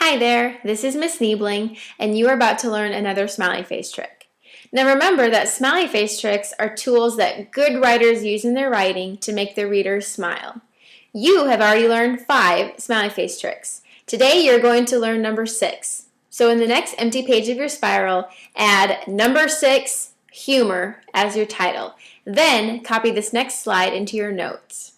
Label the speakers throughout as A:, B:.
A: Hi there, this is Miss Niebling, and you are about to learn another smiley face trick. Now remember that smiley face tricks are tools that good writers use in their writing to make their readers smile. You have already learned 5 smiley face tricks. Today you're going to learn number 6. So in the next empty page of your spiral, add number 6, humor, as your title. Then copy this next slide into your notes.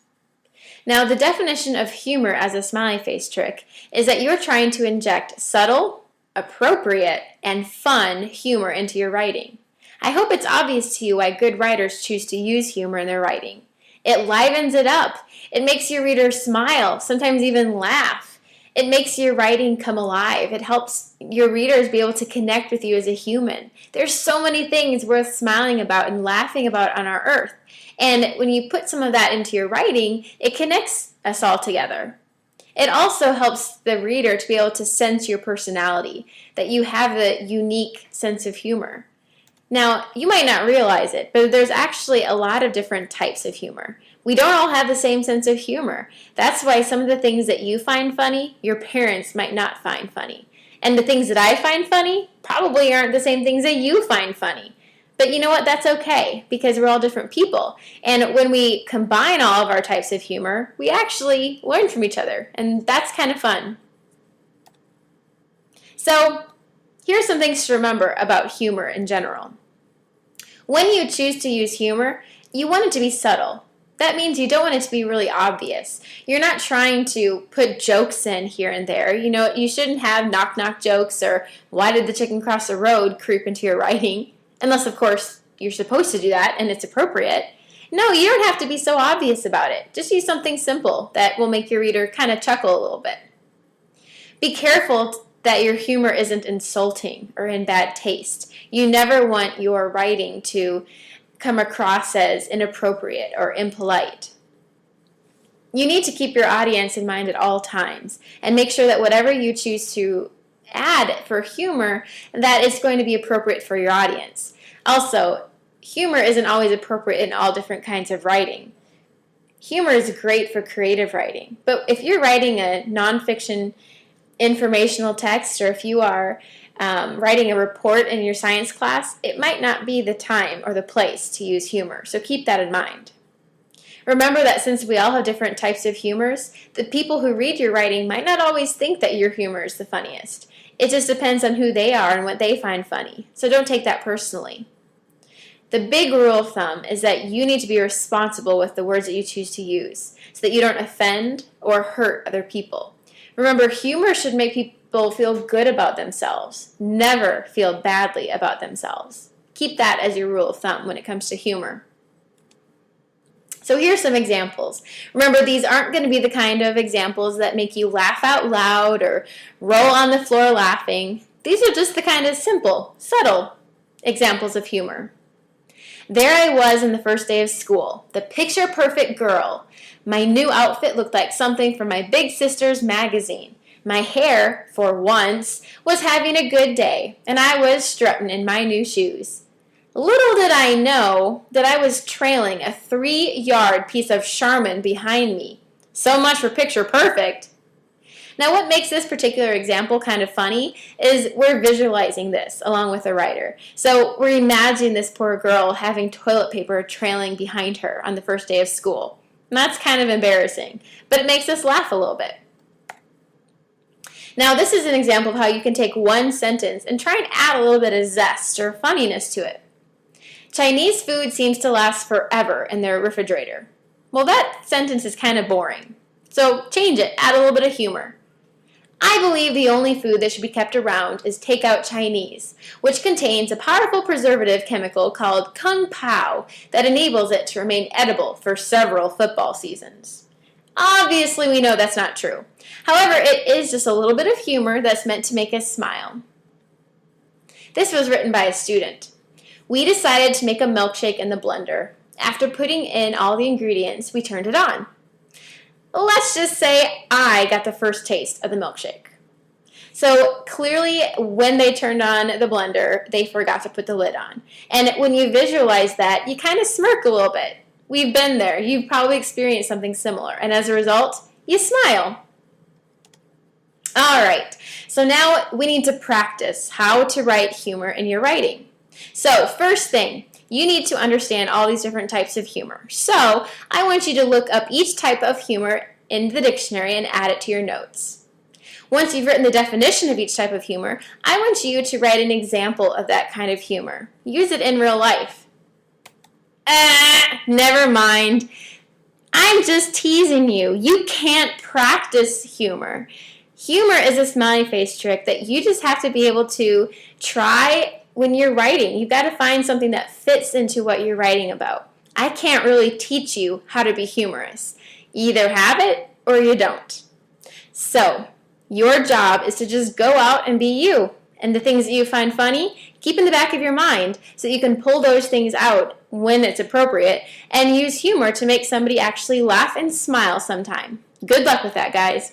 A: Now, the definition of humor as a smiley face trick is that you're trying to inject subtle, appropriate, and fun humor into your writing. I hope it's obvious to you why good writers choose to use humor in their writing. It livens it up. It makes your readers smile, sometimes even laugh. It makes your writing come alive. It helps your readers be able to connect with you as a human. There's so many things worth smiling about and laughing about on our earth. And when you put some of that into your writing, it connects us all together. It also helps the reader to be able to sense your personality, that you have a unique sense of humor. Now, you might not realize it, but there's actually a lot of different types of humor. We don't all have the same sense of humor. That's why some of the things that you find funny, your parents might not find funny. And the things that I find funny probably aren't the same things that you find funny. But you know what? That's okay, because we're all different people. And when we combine all of our types of humor, we actually learn from each other. And that's kind of fun. So, here's some things to remember about humor in general. When you choose to use humor, you want it to be subtle. That means you don't want it to be really obvious. You're not trying to put jokes in here and there. You know, you shouldn't have knock-knock jokes or why did the chicken cross the road creep into your writing. Unless, of course, you're supposed to do that and it's appropriate. No, you don't have to be so obvious about it. Just use something simple that will make your reader kind of chuckle a little bit. Be careful that your humor isn't insulting or in bad taste. You never want your writing to come across as inappropriate or impolite. You need to keep your audience in mind at all times and make sure that whatever you choose to add for humor, that it's going to be appropriate for your audience. Also, humor isn't always appropriate in all different kinds of writing. Humor is great for creative writing, but if you're writing a nonfiction informational text, or if you are writing a report in your science class, it might not be the time or the place to use humor, so keep that in mind. Remember that since we all have different types of humors, the people who read your writing might not always think that your humor is the funniest. It just depends on who they are and what they find funny, so don't take that personally. The big rule of thumb is that you need to be responsible with the words that you choose to use so that you don't offend or hurt other people. Remember, humor should make people feel good about themselves, never feel badly about themselves. Keep that as your rule of thumb when it comes to humor. So here's some examples. Remember, these aren't going to be the kind of examples that make you laugh out loud or roll on the floor laughing. These are just the kind of simple, subtle examples of humor. There I was in the first day of school, the picture-perfect girl. My new outfit looked like something from my big sister's magazine. My hair, for once, was having a good day, and I was strutting in my new shoes. Little did I know that I was trailing a 3-yard piece of Charmin behind me. So much for picture perfect. Now, what makes this particular example kind of funny is we're visualizing this along with the writer. So we're imagining this poor girl having toilet paper trailing behind her on the first day of school. And that's kind of embarrassing, but it makes us laugh a little bit. Now, this is an example of how you can take one sentence and try and add a little bit of zest or funniness to it. Chinese food seems to last forever in their refrigerator. Well, that sentence is kind of boring. So change it, add a little bit of humor. I believe the only food that should be kept around is takeout Chinese, which contains a powerful preservative chemical called Kung Pao that enables it to remain edible for several football seasons. Obviously, we know that's not true. However, it is just a little bit of humor that's meant to make us smile. This was written by a student. We decided to make a milkshake in the blender. After putting in all the ingredients, we turned it on. Let's just say I got the first taste of the milkshake. So clearly, when they turned on the blender, they forgot to put the lid on. And when you visualize that, you kind of smirk a little bit. We've been there. You've probably experienced something similar. And as a result, you smile. All right, so now we need to practice how to write humor in your writing. So first thing, you need to understand all these different types of humor. So I want you to look up each type of humor in the dictionary and add it to your notes. Once you've written the definition of each type of humor, I want you to write an example of that kind of humor. Use it in real life. Never mind. I'm just teasing you. You can't practice humor. Humor is a smiley face trick that you just have to be able to try when you're writing. You've got to find something that fits into what you're writing about. I can't really teach you how to be humorous. You either have it or you don't. So, your job is to just go out and be you. And the things that you find funny, keep in the back of your mind so that you can pull those things out when it's appropriate and use humor to make somebody actually laugh and smile sometime. Good luck with that, guys.